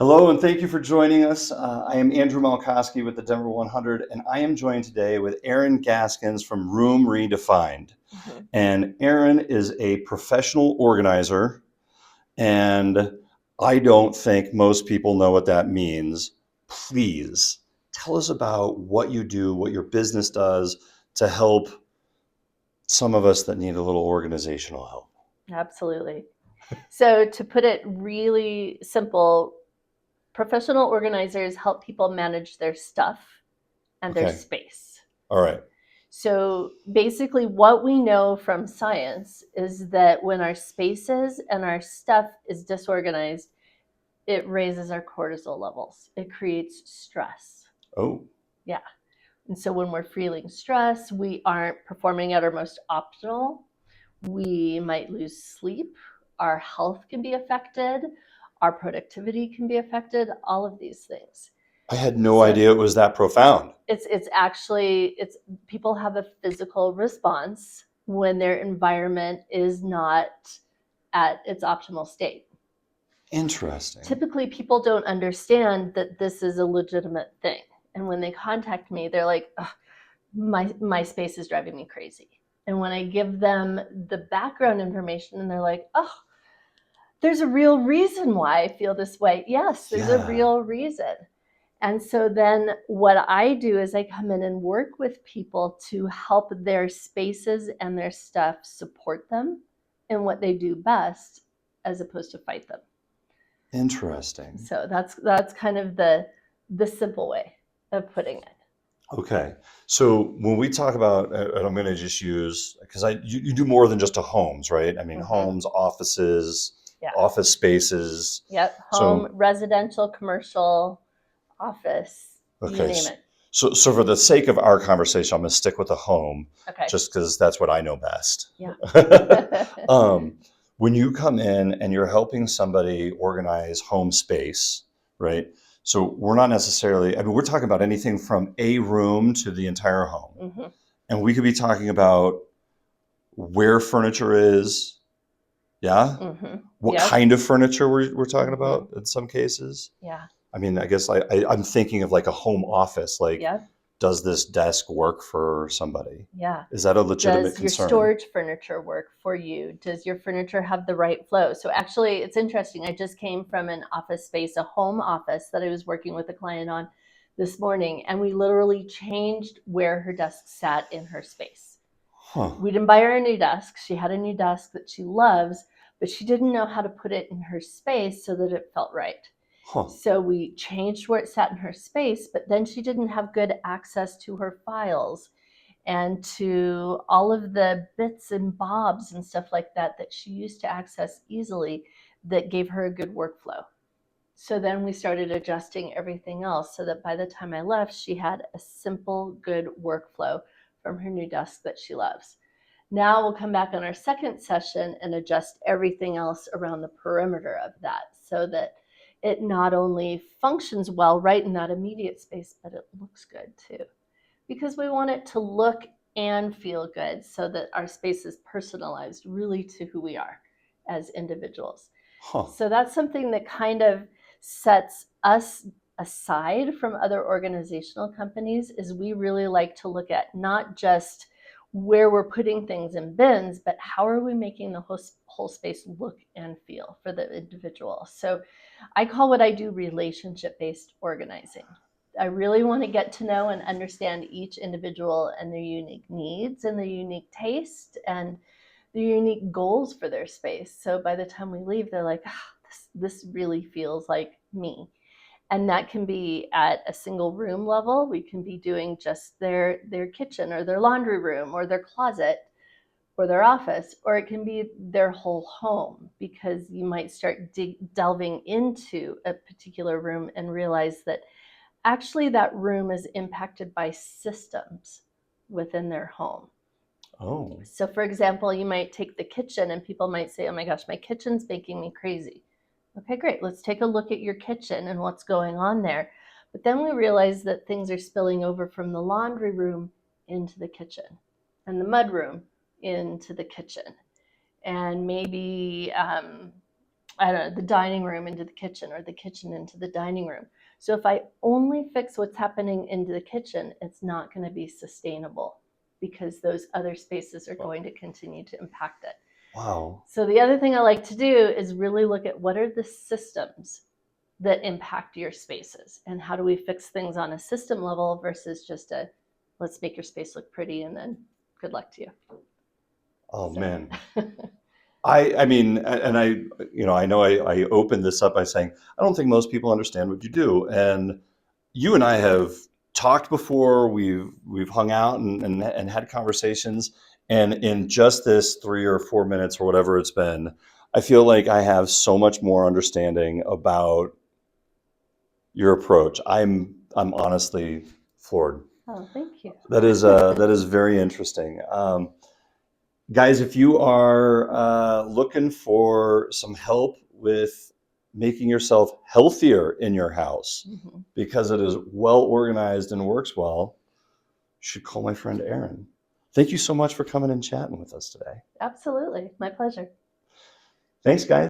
Hello, and thank you for joining us. I am Andrew Malkoski with the Denver 100, and I am joined today with Erin Gaskins from Room Redefined. Mhm. And Erin is a professional organizer, and I don't think most people know what that means. Please tell us about what you do, what your business does to help some of us that need a little organizational help. Absolutely. So, to put it really simple, professional organizers help people manage their stuff and their Okay. space. All right. So, basically, what we know from science is that when our spaces and our stuff is disorganized, it raises our cortisol levels. It creates stress. Oh, Yeah. And so, when we're feeling stress, we aren't performing at our most optimal. We might lose sleep, our health can be affected, our productivity can be affected, all of these things. I had no So idea it was that profound. it's actually it's people have a physical response when their environment is not at its optimal state. Interesting. Typically people don't understand that this is a legitimate thing. And when they contact me, they're like, my space is driving me crazy. And when I give them the background information and they're like, oh, there's a real reason why I feel this way. Yes, there's a Yeah. real reason. And so then what I do is I come in and work with people to help their spaces and their stuff support them in what they do best as opposed to fight them. Interesting. So that's kind of the simple way of putting it. Okay. So when we talk about, and I'm going to just use, because you do more than just a homes, right? I mean, Mm-hmm. homes, offices, Yeah. office spaces. Yep. Home, So, residential, commercial, office, you okay. name it. So for the sake of our conversation, I'm going to stick with the home Okay. just because that's what I know best. Yeah. um, when you come in and you're helping somebody organize home space, right? So we're not necessarily, I mean, we're talking about anything from a room to the entire home. Mm-hmm. And we could be talking about where furniture is, yeah? Mm-hmm. What Yep. kind of furniture we're talking Mm-hmm. about in some cases. Yeah. I mean, I guess I'm thinking of like a home office, like, Yep. does this desk work for somebody? Yeah. Is that a legitimate Does your concern? storage furniture work for you? Does your furniture have the right flow? So actually, it's interesting. I just came from an office space, a home office that I was working with a client on this morning, and we literally changed where her desk sat in her space. Huh. We didn't buy her a new desk. She had a new desk that she loves, but she didn't know how to put it in her space so that it felt right. Huh. So we changed where it sat in her space, but then she didn't have good access to her files and to all of the bits and bobs and stuff like that that she used to access easily that gave her a good workflow. So then we started adjusting everything else so that by the time I left, she had a simple, good workflow from her new desk that she loves. Now we'll come back on our second session and adjust everything else around the perimeter of that so that it not only functions well right in that immediate space, but it looks good too. Because we want it to look and feel good so that our space is personalized really to who we are as individuals. Huh. So that's something that kind of sets us aside from other organizational companies is we really like to look at not just where we're putting things in bins, but how are we making the whole space look and feel for the individual. So I call what I do relationship-based organizing. I really want to get to know and understand each individual and their unique needs and their unique taste and their unique goals for their space. So by the time we leave, they're like, this really feels like me. And that can be at a single room level. We can be doing just their kitchen or their laundry room or their closet or their office, or it can be their whole home because you might start delving into a particular room and realize that actually that room is impacted by systems within their home. Oh. So for example, you might take the kitchen and people might say, oh my gosh, my kitchen's making me crazy. Okay, great. Let's take a look at your kitchen and what's going on there. But then we realize that things are spilling over from the laundry room into the kitchen and the mud room into the kitchen. And maybe I don't know, the dining room into the kitchen or the kitchen into the dining room. So if I only fix what's happening into the kitchen, it's not going to be sustainable because those other spaces are going to continue to impact it. Wow. So the other thing I like to do is really look at what are the systems that impact your spaces and how do we fix things on a system level versus just a let's make your space look pretty and then good luck to you. Oh, So. man. I mean, and I know I opened this up by saying, I don't think most people understand what you do. And you and I have talked before, we've hung out and had conversations. And in just this 3 or 4 minutes or whatever it's been, I feel like I have so much more understanding about your approach. I'm honestly floored. Oh, thank you. That is very interesting. Guys, if you are looking for some help with making yourself healthier in your house Mhm. because it is well organized and works well, you should call my friend Erin. Thank you so much for coming and chatting with us today. Absolutely. My pleasure. Thanks, guys.